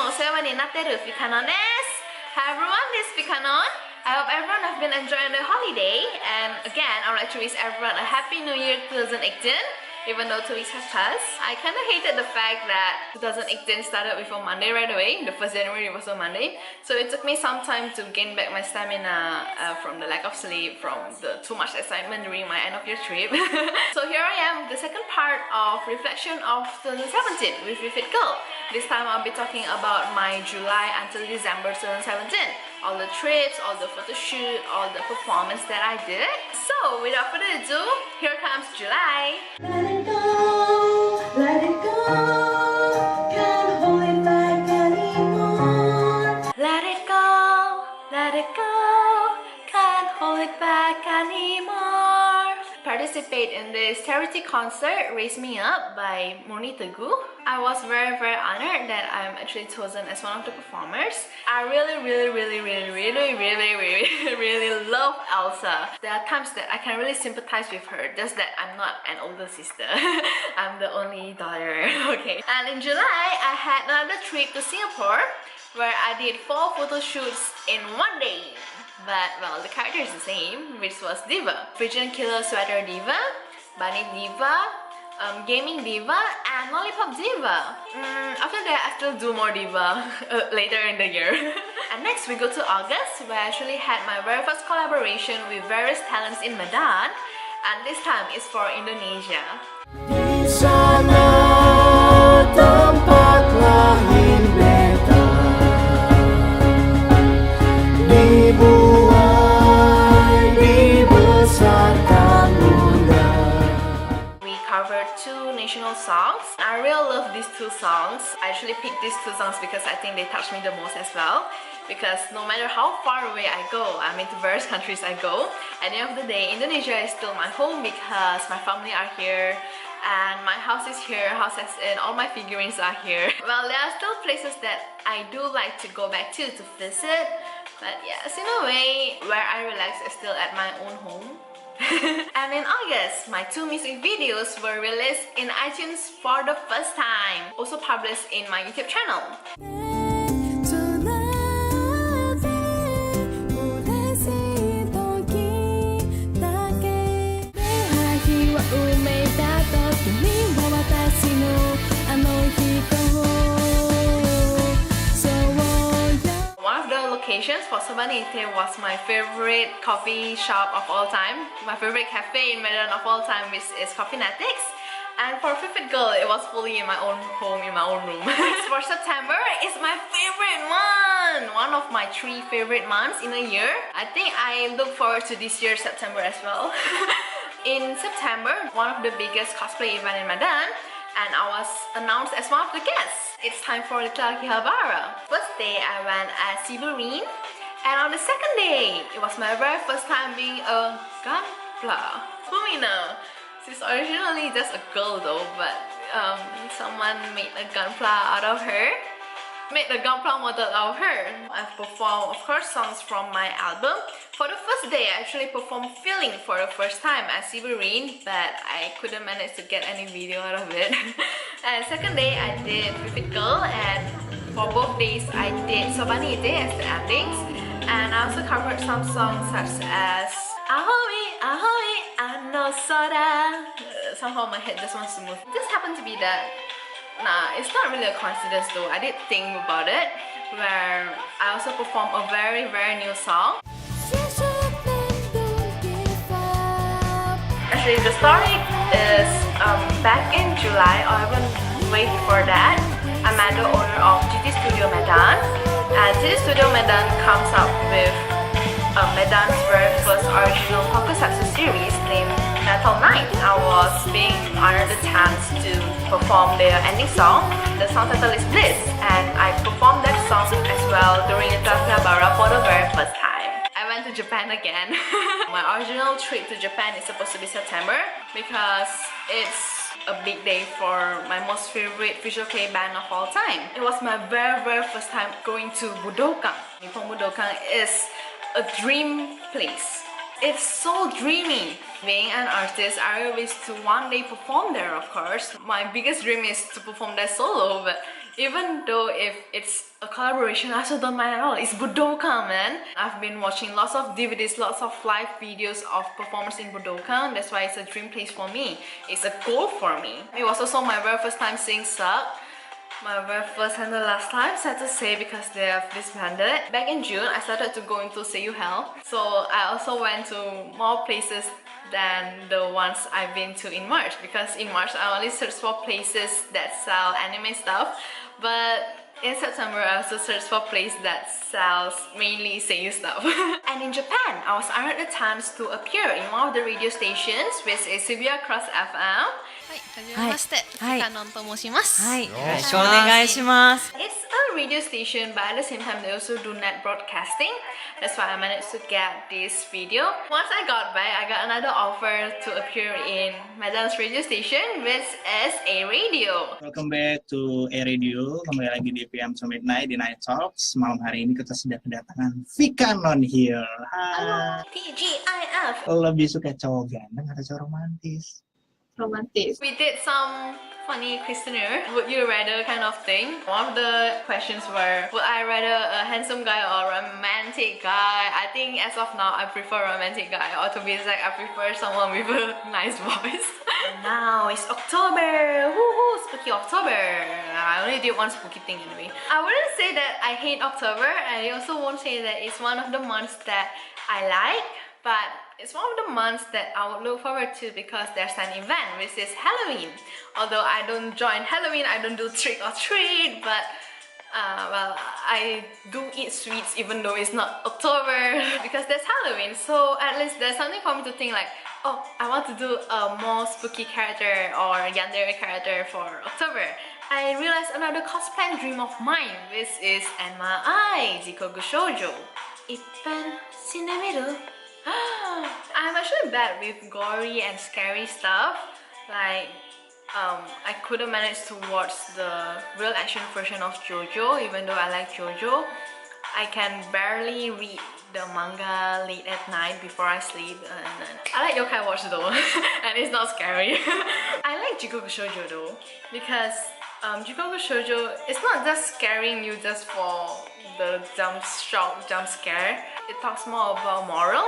Mo sewa ni nateru Fikanon desu. Hi everyone, this is Fikanon. I hope everyone has been enjoying the holiday, and again, I would like to wish everyone a happy New Year 2018. Even though 2 weeks have passed, I kind of hated the fact that 2018 started with a Monday right away. The 1st January was a Monday, so it took me some time to gain back my stamina from the lack of sleep, from the too much excitement during my end of year trip. So here I am with the second part of reflection of 2017 with Fruitful Girl. This time I'll be talking about my July until December 2017. All the trips, all the photo shoot, all the performance that I did. So without further ado, here comes July. Let it go, can't hold it back anymore. Let it go, can't hold it back anymore. Participate in this charity concert Raise Me Up by Moni Teguh. I was very honored that I'm actually chosen as one of the performers. I really love Elsa. There are times that I can really sympathize with her, just that I'm not an older sister. I'm the only daughter. Okay. And in July, I had another trip to Singapore where I did 4 photo shoots in one day. But, well, the character is the same, which was Diva. Pigeon Killer Sweater Diva, Bunny Diva, Gaming Diva, and Lollipop Diva. After that, I still do more Diva later in the year. And next we go to August, where I actually had my very first collaboration with various talents in Medan. And this time is for Indonesia. Di sana tempat lahir beta, dibuai, dibesarkan bunda. We covered 2 national songs. I really love these 2 songs. I actually picked these 2 songs because I think they touched me the most as well. Because no matter how far away I go, I mean to various countries I go, at the end of the day, Indonesia is still my home because my family are here and my house is here, house as in all my figurines are here. Well, there are still places that I do like to go back to visit, but yes, in a way, where I relax is still at my own home. And in August, my 2 music videos were released in iTunes for the first time, also published in my YouTube channel. For Sobanite was my favorite coffee shop of all time, my favorite cafe in Medan of all time, which is Coffeenetics. And for Fruitful Girl, it was fully in my own home, in my own room. For September, it's my favorite month! One of my 3 favorite months in a year. I think I look forward to this year's September as well. In September, one of the biggest cosplay event in Medan, and I was announced as one of the guests. It's time for Little Akihabara. First day, I went as Siberine, and on the second day, it was my very first time being a gunpla. Fumina. She's originally just a girl though, but someone made a gunpla out of her. Made a gunpla model of her. I've performed, of course, songs from my album. For the first day, I actually performed Feeling for the first time as Siberine, but I couldn't manage to get any video out of it. And second day, I did Fruitful Girl, and for both days, I did Sobanite as the endings. And I also covered some songs such as Ahoy, Ahoy, Ano Soda. Somehow my head just wants to move. This happened to be that. Nah, it's not really a coincidence though. I did think about it, where I also performed a very new song. Actually, the story is back in July, or even way before that, I met the owner of GT Studio Medan, and GT Studio Medan comes up with Medan's very first original tokusatsu series named Metal Night. I was being honored the chance to perform their ending song. The song title is Bliss, and I performed that song as well during the Akihabara for the very first time. I went to Japan again. My original trip to Japan is supposed to be September because it's a big day for my most favorite visual kei band of all time. It was my very first time going to Budokan. Nippon Budokan is a dream place. It's so dreamy. Being an artist, I always to one day perform there, of course. My biggest dream is to perform there solo, but Even though if it's a collaboration, I also don't mind at all. It's Budokan, man. I've been watching lots of DVDs, lots of live videos of performers in Budokan. That's why it's a dream place for me. It's a goal for me. It was also my very first time seeing Suck. My very first and the last time, sad to say, because they have disbanded. Back in June, I started to go into Seiyu Hell. So I also went to more places than the ones I've been to in March, because in March I only searched for places that sell anime stuff, but in September I also searched for places that sells mainly Seiyu stuff. And in Japan, I was honored the chance to appear in one of the radio stations, which is Shibuya Cross FM. はい、はじめまして、カノンと申します。はい、よろしくお願いします。It's a radio station, but at the same time they also do net broadcasting. That's why I managed to get this video. Once I got back, I got another offer to appear in Medan's radio station, which is A Radio. Welcome back to A Radio. Kembali lagi di PM to Midnight di Night Talks. Malam hari ini kita sudah kedatangan Vikanon here. Hai. TGIF. Lebih suka cowok ganteng atau cowok romantis? Romantis. We did some funny questionnaire, would you rather kind of thing. One of the questions were, would I rather a handsome guy or a romantic guy? I think as of now I prefer a romantic guy, or to be exact, I prefer someone with a nice voice. Now it's October! Woohoo! Spooky October! I only did one spooky thing anyway. I wouldn't say that I hate October, and I also won't say that it's one of the months that I like, but it's one of the months that I would look forward to because there's an event, which is Halloween. Although I don't join Halloween, I don't do trick or treat, but well, I do eat sweets even though it's not October because there's Halloween. So at least there's something for me to think like, oh, I want to do a more spooky character or yandere character for October. I realized another cosplay dream of mine, which is Enma Ai, Jikoku Shoujo. Ippen Shinemiru. I'm actually bad with gory and scary stuff. Like, I couldn't manage to watch the real action version of JoJo, even though I like JoJo. I can barely read the manga late at night before I sleep. And I like yokai watch though, and it's not scary. I like Jikoku Shoujo though, because Jikoku Shoujo, it's not just scaring you just for the jump scare. It talks more about moral.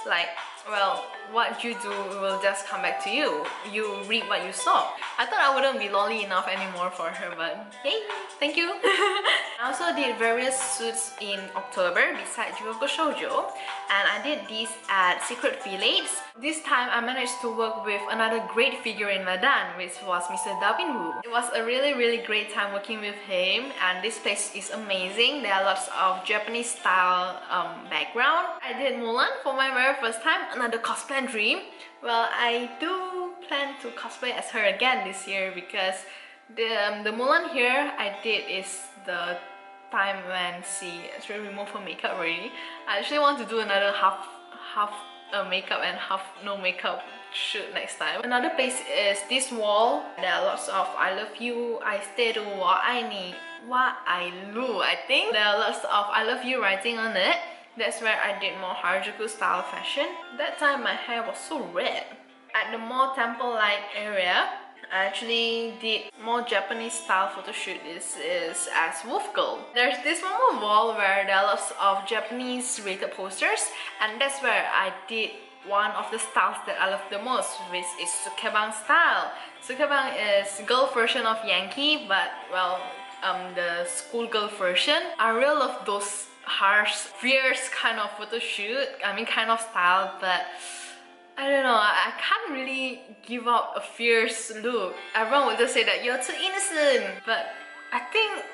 Like, well, what you do will just come back to you. You reap what you sow. I thought I wouldn't be lolly enough anymore for her, but hey, thank you. I also did various suits in October besides Jikoku Shoujo, and I did these at Secret Village. This time I managed to work with another great figure in Medan, which was Mr. Davin Wu. It was a really great time working with him, and this place is amazing. There are lots of Japanese style background. I did Mulan for my very first time, another cosplay dream. Well, I do plan to cosplay as her again this year because the Mulan here I did is the time when she actually removed her makeup already. I actually want to do another half makeup and half no makeup shoot next time. Another place is this wall. There are lots of I love you, I stay to wa I need, wa I lu. I think there are lots of I love you writing on it. That's where I did more Harajuku style fashion. That time my hair was so red. At the more temple-like area, I actually did more Japanese style photo shoot. This is as Wolf Girl. There's this one more wall where there are lots of Japanese rated posters, and that's where I did one of the styles that I love the most, which is Sukebang style. Sukebang is girl version of Yankee, but well, the schoolgirl version. I really love those harsh, fierce kind of photo shoot. I mean, kind of style, but I don't know, I can't really give out a fierce look. Everyone would just say that you're too innocent, but I think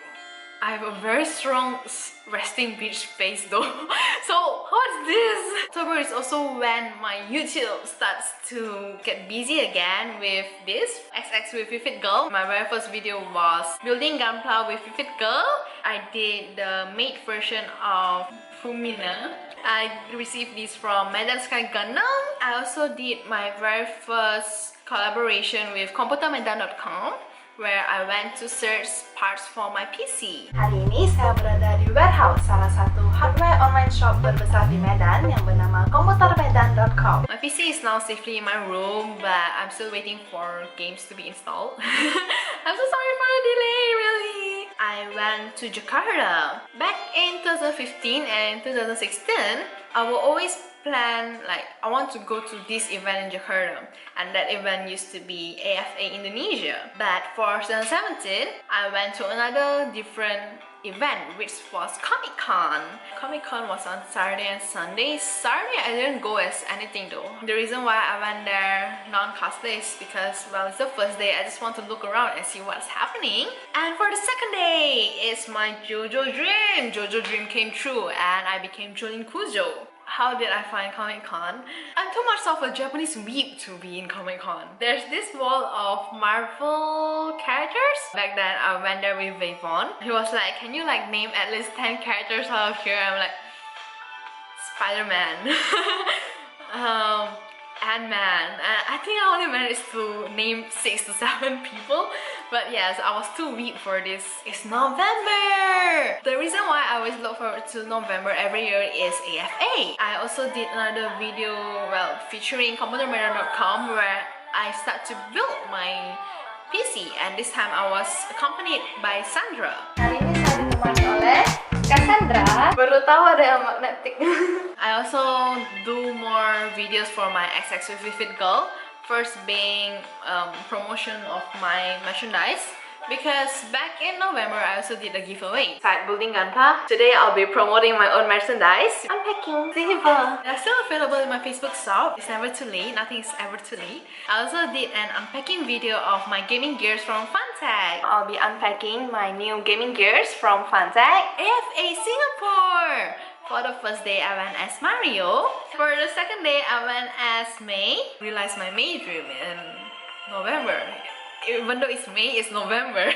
I have a very strong resting bitch face though. So what's this? October is also when my YouTube starts to get busy again with this XX with Vivid Girl. My very first video was building Gunpla with Vivid Girl. I did the maid version of Fumina. I received this from Medan Sky Gundam. I also did my very first collaboration with komputermedan.com, where I went to search parts for my PC. Hari ini saya berada di Warehouse, salah satu hardware online shop terbesar di Medan yang bernama komputermedan.com. My PC is now safely in my room, but I'm still waiting for games to be installed. I'm so sorry for the delay, really. to Jakarta. Back in 2015 and 2016, I will always plan like I want to go to this event in Jakarta, and that event used to be AFA Indonesia. But for 2017, I went to another different event, which was Comic Con. Comic Con was on Saturday and Sunday. Saturday I didn't go as anything though. The reason why I went there non-cosplay is because, well, it's the first day. I just want to look around and see what's happening. And for the second day, it's my JoJo dream. JoJo dream came true and I became Jolin Kujo. How did I find Comic Con? I'm too much of a Japanese weeb to be in Comic Con. There's this wall of Marvel characters. Back then I went there with Vavon. He was like, can you like name at least 10 characters out of here? I'm like, Spider-Man, Ant-Man. I think I only managed to name 6 to 7 people. But yes, I was too weak for this. It's November! The reason why I always look forward to November every year is AFA. I also did another video, well, featuring computermera.com where I start to build my PC, and this time I was accompanied by Sandra. Hari ini saya ditemani oleh Cassandra. Baru tahu ada magnetic. I also do more videos for my XX with Vivid Girl. First being promotion of my merchandise, because back in November I also did a giveaway. Side building Gunpla. Today I'll be promoting my own merchandise. Unpacking Silver. They're still available in my Facebook shop. It's never too late. Nothing is ever too late. I also did an unpacking video of my gaming gears from Funtech. I'll be unpacking my new gaming gears from Funtech. AFA Singapore. For the first day, I went as Mario. For the second day, I went as May. Realized my May dream in November. Even though it's May, it's November.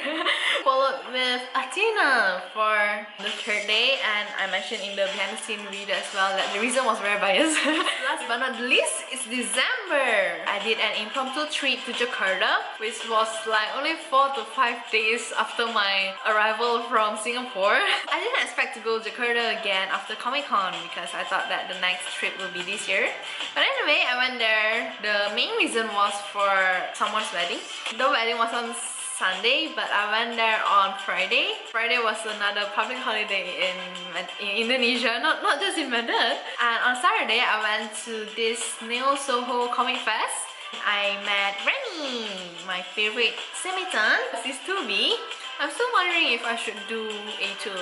Followed with Athena for the third day, and I mentioned in the behind the scene video as well that the reason was very biased. Last but not least, it's December. I did an impromptu trip to Jakarta, which was like only 4 to 5 days after my arrival from Singapore. I didn't expect to go to Jakarta again after Comic Con because I thought that the next trip will be this year. But anyway, I went there. The main reason was for someone's wedding. The wedding was on Sunday, but I went there on Friday. Friday was another public holiday in Indonesia, not just in Medan. And on Saturday, I went to this Neo Soho Comic Fest. I met Remy, my favorite Semitan. This is 2B. I'm still wondering if I should do A2.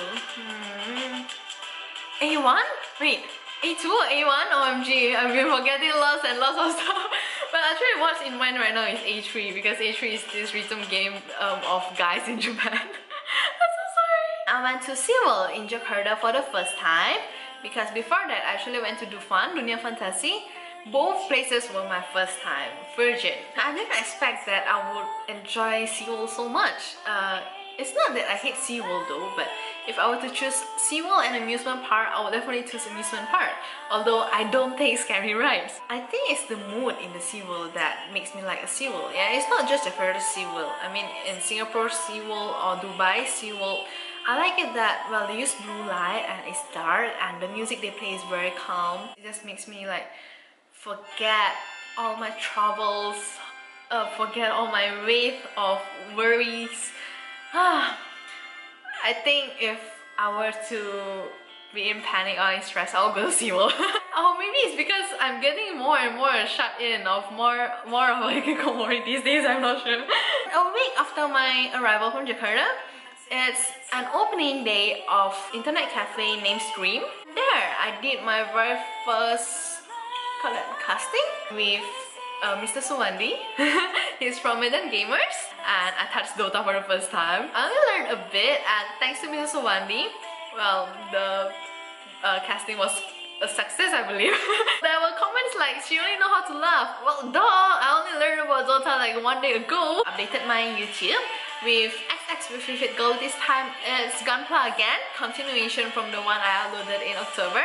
A1? Wait, A2 or A1? OMG, I've been forgetting lots and lots of stuff. But actually what's in mind right now is A3, because A3 is this rhythm game of guys in Japan. I'm so sorry. I went to SeaWorld in Jakarta for the first time, because before that I actually went to Dufan, Dunia Fantasi. Both places were my first time, virgin. I didn't expect that I would enjoy SeaWorld so much. It's not that I hate SeaWorld though, but if I were to choose SeaWorld and amusement park, I would definitely choose amusement park. Although I don't take scary rides. I think it's the mood in the SeaWorld that makes me like a SeaWorld. Yeah, it's not just Jakarta SeaWorld. I mean, in Singapore SeaWorld or Dubai SeaWorld, I like it that, well, they use blue light and it's dark and the music they play is very calm. It just makes me like forget all my troubles, forget all my weight of worries. I think if I were to be in panic or in stress, I'll go to SeaWorld. Oh, maybe it's because I'm getting more and more shut in of more of like a Hikikomori these days, I'm not sure. A week after my arrival from Jakarta, it's an opening day of internet cafe named Stream. There, I did my very first casting with Mr. Suwandi. He's from Medan Gamers, and I touched Dota for the first time. I only learned a bit, and thanks to Mr. Suwandi, well, the casting was a success, I believe. There were comments like, she only know how to laugh. Well, duh, I only learned about Dota like 1 day ago. Updated my YouTube with XX with Vivid Girl. This time it's Gunpla again, continuation from the one I uploaded in October.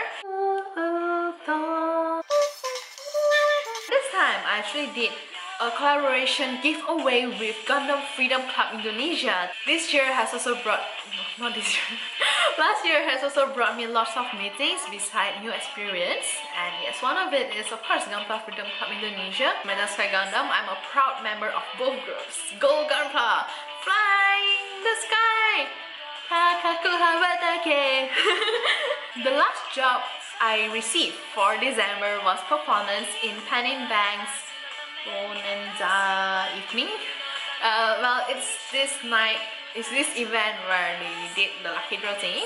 This time I actually did a collaboration giveaway with Gundam Freedom Club Indonesia. This year has also brought, no, not this year, last year has also brought me lots of meetings beside new experience. And yes, one of it is of course Gundam Freedom Club Indonesia, Medan Sky Gundam. I'm a proud member of both groups. Go Gunpla! Fly in the sky! Kakaku Bye! The last job I received for December was performance in Panin Bank's Bonanza evening. Well, it's this event where they did the lucky draw thing.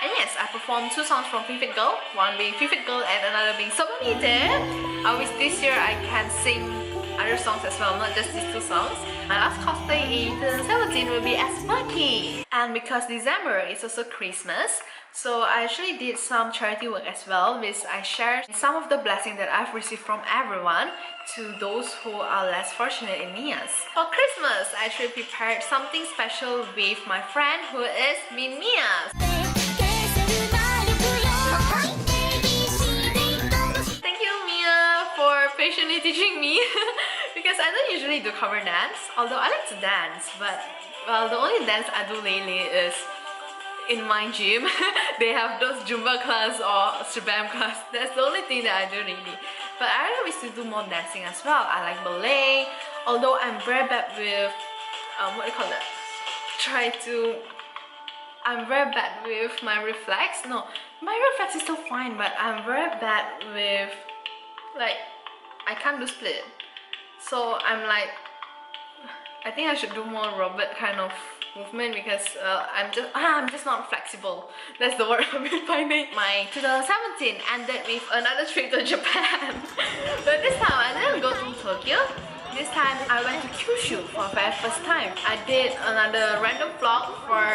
And yes, I performed 2 songs from Fruitful Girl, one being Fruitful Girl and another being So Bonita. I wish this year I can sing other songs as well, not just these 2 songs. My last cosplay in 2017 will be as Monkey. And because December is also Christmas, so I actually did some charity work as well, which I shared some of the blessings that I've received from everyone to those who are less fortunate in Mias. For Christmas, I actually prepared something special with my friend who is Min Mias. Thank you, Mia, for patiently teaching me because I don't usually do cover dance, although I like to dance, but well, the only dance I do lately is in my gym. They have those Zumba class or Shabam class. That's the only thing that I do really. But I really wish to do more dancing as well. I like ballet, although I'm very bad with what do you call that? I'm very bad with my reflex. No, my reflex is still fine, but I'm very bad with, like, I can't do split. So I'm like, I think I should do more robot kind of movement because I'm just not flexible. That's the word I've been finding. My 2017 ended with another trip to Japan. But this time I didn't go to Tokyo. This time I went to Kyushu for the very first time. I did another random vlog for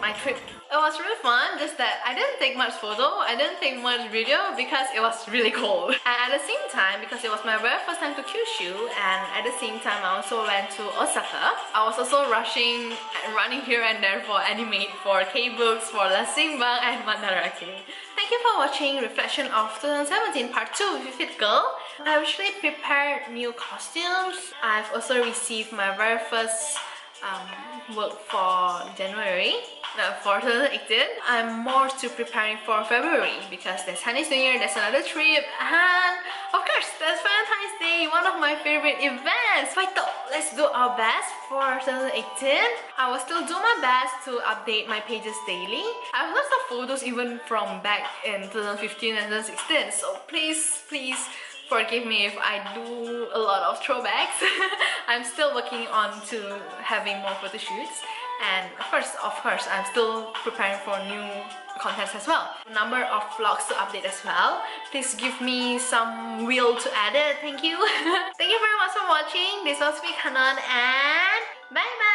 my trip. It was really fun, just that I didn't take much photo, I didn't take much video because it was really cold. And at the same time, because it was my very first time to Kyushu, and at the same time I also went to Osaka, I was also rushing and running here and there for anime, for K-books, for Lasimbang and Mandarake. Thank you for watching Reflection of 2017 Part 2 with Fit Girl. I actually prepared new costumes. I've also received my very first work for January. For 2018, I'm more to preparing for February because there's Chinese New Year, there's another trip, and of course there's Valentine's Day, one of my favorite events. Fight up! Let's do our best for 2018. I will still do my best to update my pages daily. I have lots of photos even from back in 2015 and 2016, so please forgive me if I do a lot of throwbacks. I'm still working on to having more photo shoots. And of course, I'm still preparing for new contents as well. Number of vlogs to update as well. Please give me some will to edit. Thank you. Thank you very much for watching. This was Canon and bye bye.